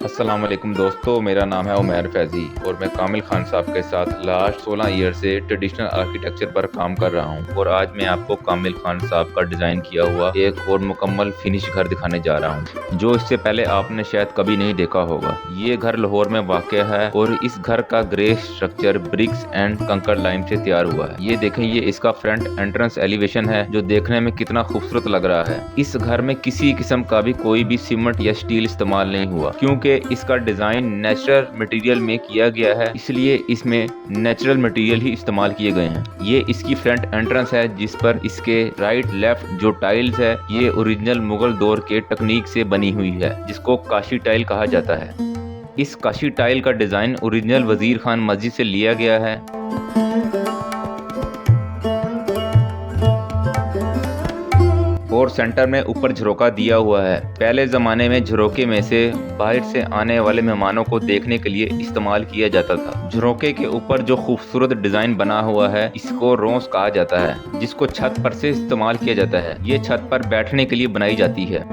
अस्सलाम वालेकुम दोस्तों, मेरा नाम है उमैर फैज़ी और मैं कामिल खान साहब के साथ लास्ट 16 ईयर से ट्रेडिशनल आर्किटेक्चर पर काम कर रहा हूं और आज मैं आपको कामिल खान साहब का डिज़ाइन किया हुआ एक और मुकम्मल फिनिश घर दिखाने जा रहा हूं, जो इससे पहले आपने शायद कभी नहीं देखा होगा। ये घर लाहौर में वाक़ है और इस घर का ग्रे स्ट्रक्चर ब्रिक्स एंड कंकर लाइम से तैयार हुआ है। ये देखें, ये इसका फ्रंट एंट्रेंस एलिवेशन है जो देखने में कितना खूबसूरत लग रहा है। इस घर में किसी किस्म का भी कोई भी सीमेंट या स्टील इस्तेमाल नहीं हुआ, क्योंकि इसका डिजाइन नेचुरल मटेरियल में किया गया है, इसलिए इसमें नेचुरल मटेरियल ही इस्तेमाल किए गए हैं। ये इसकी फ्रंट एंट्रेंस है जिस पर इसके राइट लेफ्ट जो टाइल्स है ये ओरिजिनल मुगल दौर के टेक्निक से बनी हुई है, जिसको काशी टाइल कहा जाता है। इस काशी टाइल का डिजाइन ओरिजिनल वजीर खान मस्जिद से लिया गया है। और सेंटर में ऊपर झरोका दिया हुआ है। पहले ज़माने में झरोके में से बाहर से आने वाले मेहमानों को देखने के लिए इस्तेमाल किया जाता था। झरोके के ऊपर जो खूबसूरत डिज़ाइन बना हुआ है इसको रोंस कहा जाता है, जिसको छत पर से इस्तेमाल किया जाता है। ये छत पर बैठने के लिए बनाई जाती है।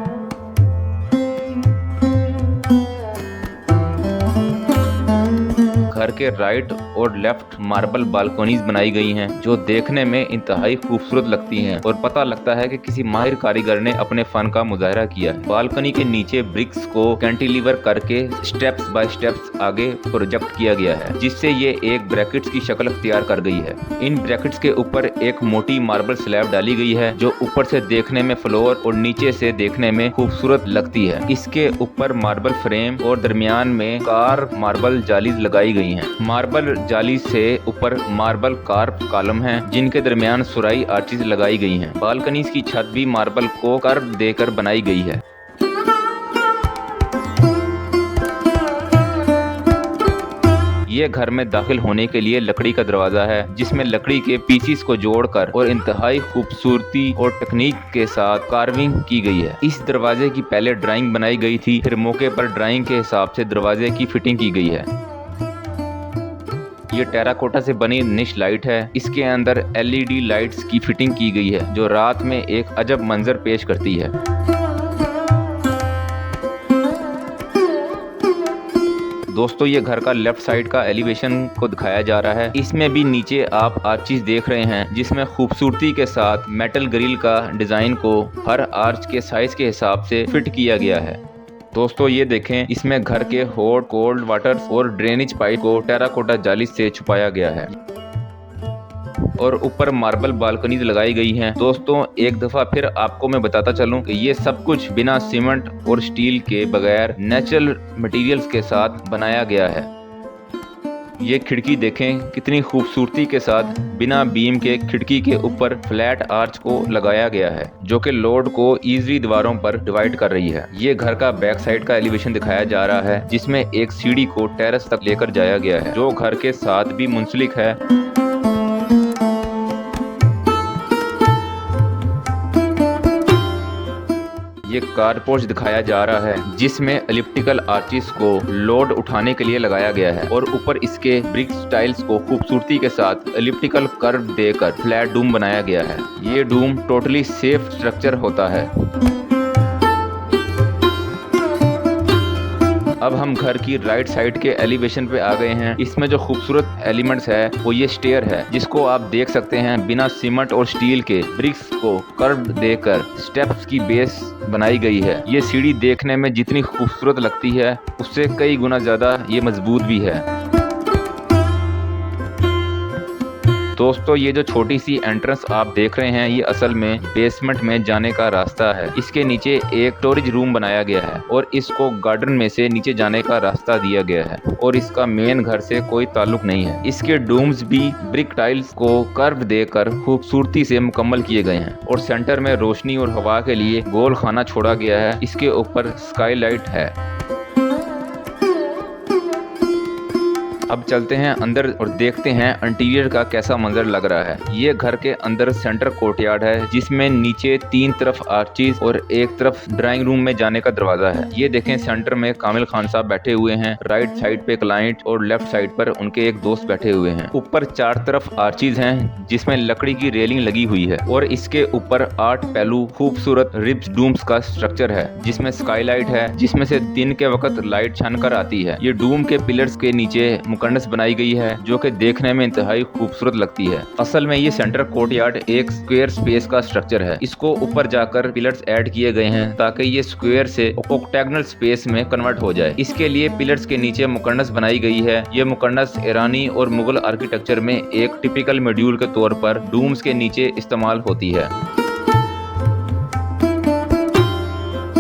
घर के राइट और लेफ्ट मार्बल बालकोनीज बनाई गई हैं, जो देखने में इंतहाई खूबसूरत लगती हैं और पता लगता है कि किसी माहिर कारीगर ने अपने फन का मुजाहरा किया है। बालकनी के नीचे ब्रिक्स को कैंटिलीवर करके स्टेप्स बाय स्टेप्स आगे प्रोजेक्ट किया गया है, जिससे ये एक ब्रैकेट्स की शक्ल अख्तियार कर गई है। इन ब्रैकेट्स के ऊपर एक मोटी मार्बल स्लैब डाली गई है, जो ऊपर से देखने में फ्लोर और नीचे से देखने में खूबसूरत लगती है। इसके ऊपर मार्बल फ्रेम और दरमियान में कार मार्बल जालीज लगाई गई हैं। मार्बल जाली से ऊपर मार्बल कार्प कॉलम हैं, जिनके दरमियान सुराई आर्चेज लगाई गई हैं। बालकनीज की छत भी मार्बल को कर्व देकर बनाई गई है। ये घर में दाखिल होने के लिए लकड़ी का दरवाजा है, जिसमें लकड़ी के पीसीस को जोड़कर और इंतहाई खूबसूरती और टेक्निक के साथ कार्विंग की गई है। इस दरवाजे की पहले ड्राइंग बनाई गई थी, फिर मौके पर ड्राइंग के हिसाब से दरवाजे की फिटिंग की गई है। ये टेराकोटा से बनी निश लाइट है। इसके अंदर एलईडी लाइट्स की फिटिंग की गई है, जो रात में एक अजब मंजर पेश करती है। दोस्तों, ये घर का लेफ्ट साइड का एलिवेशन को दिखाया जा रहा है। इसमें भी नीचे आप आर्चेस देख रहे हैं, जिसमें खूबसूरती के साथ मेटल ग्रिल का डिजाइन को हर आर्च के साइज के हिसाब से फिट किया गया है। दोस्तों, ये देखें, इसमें घर के हॉट कोल्ड वाटर और ड्रेनेज पाइप को टेराकोटा जाली से छुपाया गया है और ऊपर मार्बल बालकनीज लगाई गई हैं। दोस्तों, एक दफा फिर आपको मैं बताता चलूं कि ये सब कुछ बिना सीमेंट और स्टील के बगैर नेचुरल मटेरियल्स के साथ बनाया गया है। ये खिड़की देखें, कितनी खूबसूरती के साथ बिना बीम के खिड़की के ऊपर फ्लैट आर्च को लगाया गया है, जो कि लोड को इजीली दीवारों पर डिवाइड कर रही है। ये घर का बैक साइड का एलिवेशन दिखाया जा रहा है, जिसमें एक सीढ़ी को टेरेस तक लेकर जाया गया है, जो घर के साथ भी मुंसलिक है। ये कारपोर्च दिखाया जा रहा है, जिसमें एलिप्टिकल आर्चिस को लोड उठाने के लिए लगाया गया है और ऊपर इसके ब्रिक्स टाइल्स को खूबसूरती के साथ एलिप्टिकल कर्व देकर फ्लैट डूम बनाया गया है। ये डूम टोटली सेफ स्ट्रक्चर होता है। अब हम घर की राइट साइड के एलिवेशन पे आ गए हैं। इसमें जो खूबसूरत एलिमेंट्स है वो ये स्टेयर है, जिसको आप देख सकते हैं बिना सीमेंट और स्टील के ब्रिक्स को कर्व देकर स्टेप्स की बेस बनाई गई है। ये सीढ़ी देखने में जितनी खूबसूरत लगती है उससे कई गुना ज्यादा ये मजबूत भी है। दोस्तों, ये जो छोटी सी एंट्रेंस आप देख रहे हैं ये असल में बेसमेंट में जाने का रास्ता है। इसके नीचे एक स्टोरेज रूम बनाया गया है और इसको गार्डन में से नीचे जाने का रास्ता दिया गया है और इसका मेन घर से कोई ताल्लुक नहीं है। इसके डूम्स भी ब्रिक टाइल्स को कर्व देकर खूबसूरती से मुकम्मल किए गए हैं और सेंटर में रोशनी और हवा के लिए गोल खाना छोड़ा गया है। इसके ऊपर स्काईलाइट है। अब चलते हैं अंदर और देखते हैं इंटीरियर का कैसा मंजर लग रहा है। ये घर के अंदर सेंटर कोर्टयार्ड है, जिसमें नीचे 3 तरफ आर्चिज और एक तरफ ड्राइंग रूम में जाने का दरवाजा है। ये देखें, सेंटर में कामिल खान साहब बैठे हुए हैं, राइट साइड पे क्लाइंट और लेफ्ट साइड पर उनके एक दोस्त बैठे हुए हैं। ऊपर 4 तरफ आर्चिज हैं, जिसमें लकड़ी की रेलिंग लगी हुई है और इसके ऊपर 8 पहलू खूबसूरत रिब्स डूम्स का स्ट्रक्चर है, जिसमें स्काईलाइट है, जिसमें से दिन के वक्त लाइट छनकर आती है। ये डूम के पिलर्स के नीचे मुकन्नस बनाई गई है, जो कि देखने में इंतहाई खूबसूरत लगती है। असल में ये सेंटर कोर्टयार्ड एक स्क्वायर स्पेस का स्ट्रक्चर है। इसको ऊपर जाकर पिलर्स ऐड किए गए हैं ताकि ये स्क्वायर से ऑक्टेगोनल स्पेस में कन्वर्ट हो जाए। इसके लिए पिलर्स के नीचे मुकन्नस बनाई गई है। ये मुकन्नस ईरानी और मुगल आर्किटेक्चर में एक टिपिकल मॉड्यूल के तौर पर डूम्स के नीचे इस्तेमाल होती है।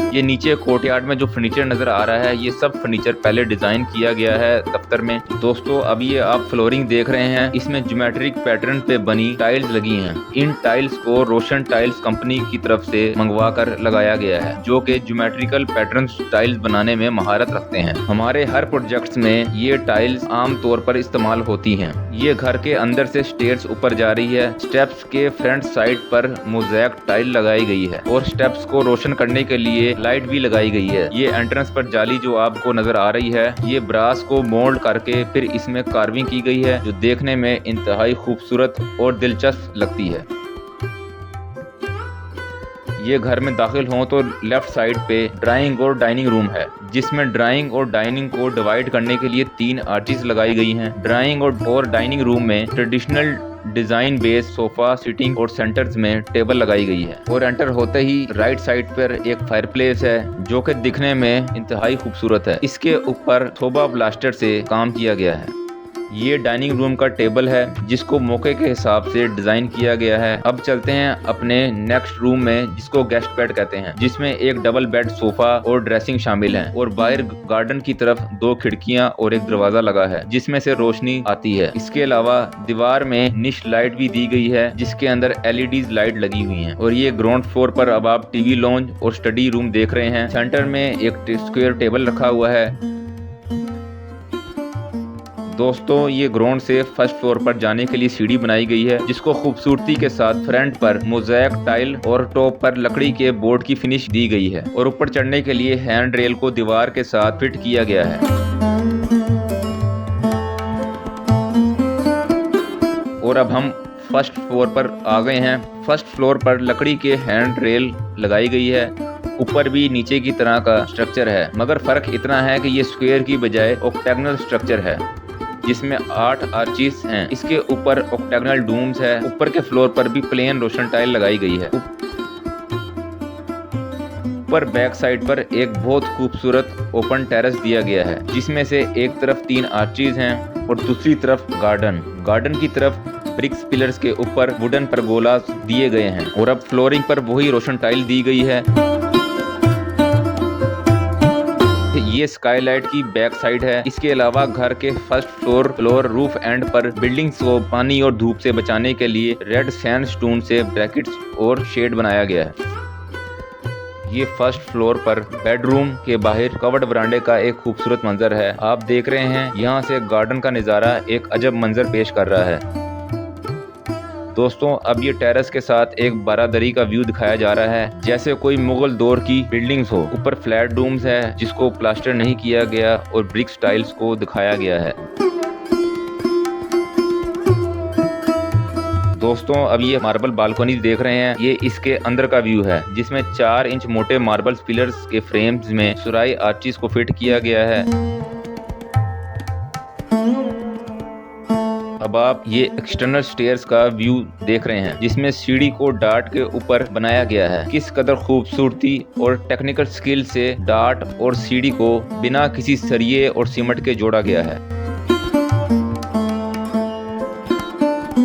ये नीचे कोर्टयार्ड में जो फर्नीचर नजर आ रहा है, ये सब फर्नीचर पहले डिजाइन किया गया है दफ्तर में। दोस्तों, अब ये आप फ्लोरिंग देख रहे हैं, इसमें ज्योमेट्रिक पैटर्न पे बनी टाइल्स लगी हैं। इन टाइल्स को रोशन टाइल्स कंपनी की तरफ से मंगवा कर लगाया गया है, जो कि ज्योमेट्रिकल पैटर्न टाइल्स बनाने में महारत रखते हैं। हमारे हर प्रोजेक्ट्स में ये टाइल्स आम तौर पर इस्तेमाल होती हैं। ये घर के अंदर से स्टेयर्स ऊपर जा रही है। स्टेप्स के फ्रंट साइड पर मोज़ेक टाइल लगाई गई है और स्टेप्स को रोशन करने के लिए लाइट भी लगाई गई है। ये एंट्रेंस पर जाली जो आपको नजर आ रही है, ये ब्रास को मोल्ड करके फिर इसमें कार्विंग की गई है, जो देखने में इंतहाई खूबसूरत और दिलचस्प लगती है। ये घर में दाखिल हों तो लेफ्ट साइड पे ड्राइंग और डाइनिंग रूम है, जिसमें ड्राइंग और डाइनिंग को डिवाइड करने के लिए 3 आर्चेस लगाई गई हैं। ड्राइंग और डाइनिंग रूम में traditional design base sofa sitting और सेंटर्स में टेबल लगाई गई है और एंटर होते ही राइट साइड पर एक फायरप्लेस है, जो कि दिखने में इंतहाई खूबसूरत है। इसके ऊपर थोबा ब्लास्टर से काम किया गया है। ये डाइनिंग रूम का टेबल है, जिसको मौके के हिसाब से डिजाइन किया गया है। अब चलते हैं अपने नेक्स्ट रूम में, जिसको गेस्ट बेड कहते हैं, जिसमें एक डबल बेड, सोफा और ड्रेसिंग शामिल है और बाहर गार्डन की तरफ 2 खिड़कियां और एक दरवाजा लगा है, जिसमें से रोशनी आती है। इसके अलावा दीवार में निश लाइट भी दी गई है, जिसके अंदर LED लाइट लगी हुई है। और ये ग्राउंड फ्लोर पर अब आप टीवी लॉन्ज और स्टडी रूम देख रहे हैं। सेंटर में एक स्क्वायर टेबल रखा हुआ है। दोस्तों, ये ग्राउंड से फर्स्ट फ्लोर पर जाने के लिए सीढ़ी बनाई गई है, जिसको खूबसूरती के साथ फ्रंट पर मोज़ेक टाइल और टॉप पर लकड़ी के बोर्ड की फिनिश दी गई है और ऊपर चढ़ने के लिए हैंड रेल को दीवार के साथ फिट किया गया है। और अब हम फर्स्ट फ्लोर पर आ गए हैं। फर्स्ट फ्लोर पर लकड़ी के हैंड रेल लगाई गई है। ऊपर भी नीचे की तरह का स्ट्रक्चर है, मगर फर्क इतना है कि ये स्क्वायर की बजाय ऑक्टेगोनल स्ट्रक्चर है, जिसमें 8 आर्चिस हैं। इसके ऊपर ऑक्टेगोनल डूम्स है। ऊपर के फ्लोर पर भी प्लेन रोशन टाइल लगाई गई है। ऊपर बैक साइड पर एक बहुत खूबसूरत ओपन टेरेस दिया गया है, जिसमें से एक तरफ 3 आर्चिस हैं और दूसरी तरफ गार्डन की तरफ ब्रिक्स पिलर्स के ऊपर वुडन परगोला दिए गए हैं और अब फ्लोरिंग पर वही रोशन टाइल दी गई है। ये स्काईलाइट की बैक साइड है। इसके अलावा घर के फर्स्ट फ्लोर रूफ एंड पर बिल्डिंग्स को पानी और धूप से बचाने के लिए रेड सैंडस्टोन से ब्रैकेट्स और शेड बनाया गया है। ये फर्स्ट फ्लोर पर बेडरूम के बाहर कवर्ड वरांडे का एक खूबसूरत मंजर है। आप देख रहे हैं, यहाँ से गार्डन का नज़ारा एक अजब मंजर पेश कर रहा है। दोस्तों, अब ये टेरेस के साथ एक बारादरी का व्यू दिखाया जा रहा है, जैसे कोई मुगल दौर की बिल्डिंग्स हो। ऊपर फ्लैट डूम्स है, जिसको प्लास्टर नहीं किया गया और ब्रिक्स टाइल्स को दिखाया गया है। दोस्तों, अब ये मार्बल बालकनी देख रहे हैं, ये इसके अंदर का व्यू है, जिसमें 4 इंच मोटे मार्बल पिलर्स के फ्रेम्स में सुराई आर्चिस को फिट किया गया है। अब आप ये एक्सटर्नल स्टेयर्स का व्यू देख रहे हैं, जिसमें सीढ़ी को डार्ट के ऊपर बनाया गया है। किस कदर खूबसूरती और टेक्निकल स्किल से डार्ट और सीढ़ी को बिना किसी सरिये और सीमेंट के जोड़ा गया है।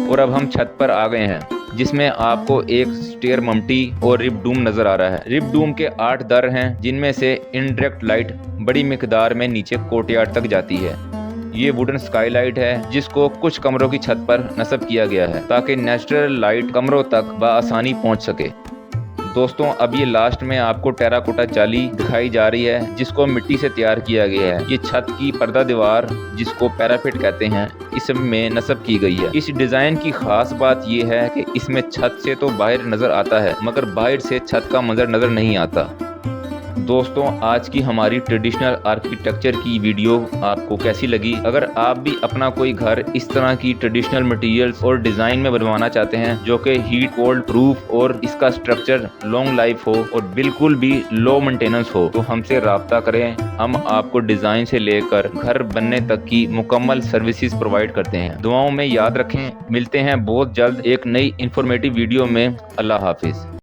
और अब हम छत पर आ गए हैं, जिसमें आपको एक स्टेयर मम्टी और रिब डूम नजर आ रहा है। रिब डूम के 8 दर हैं, जिनमें से इनडायरेक्ट लाइट बड़ी मिकदार में नीचे कोर्टयार्ड तक जाती है। ये वुडन स्काईलाइट है, जिसको कुछ कमरों की छत पर नस्ब किया गया है, ताकि नेचुरल लाइट कमरों तक बआसानी पहुंच सके। दोस्तों अब ये लास्ट में आपको टेराकोटा जाली दिखाई जा रही है जिसको मिट्टी से तैयार किया गया है। ये छत की पर्दा दीवार जिसको पैरापेट कहते हैं इसमें नस्ब की गई है। इस डिजाइन की खास बात ये है कि इसमें छत से तो बाहर नजर आता है मगर बाहर से छत का मंजर नजर नहीं आता। दोस्तों आज की हमारी ट्रेडिशनल आर्किटेक्चर की वीडियो आपको कैसी लगी? अगर आप भी अपना कोई घर इस तरह की ट्रेडिशनल मटेरियल्स और डिज़ाइन में बनवाना चाहते हैं जो कि हीट कोल्ड प्रूफ और इसका स्ट्रक्चर लॉन्ग लाइफ हो और बिल्कुल भी लो मेंटेनेंस हो तो हमसे रब्ता करें। हम आपको डिज़ाइन से लेकर घर बनने तक की मुकम्मल सर्विसेज प्रोवाइड करते हैं। दुआओं में याद रखें, मिलते हैं बहुत जल्द एक नई इंफॉर्मेटिव वीडियो में। अल्लाह हाफिज़।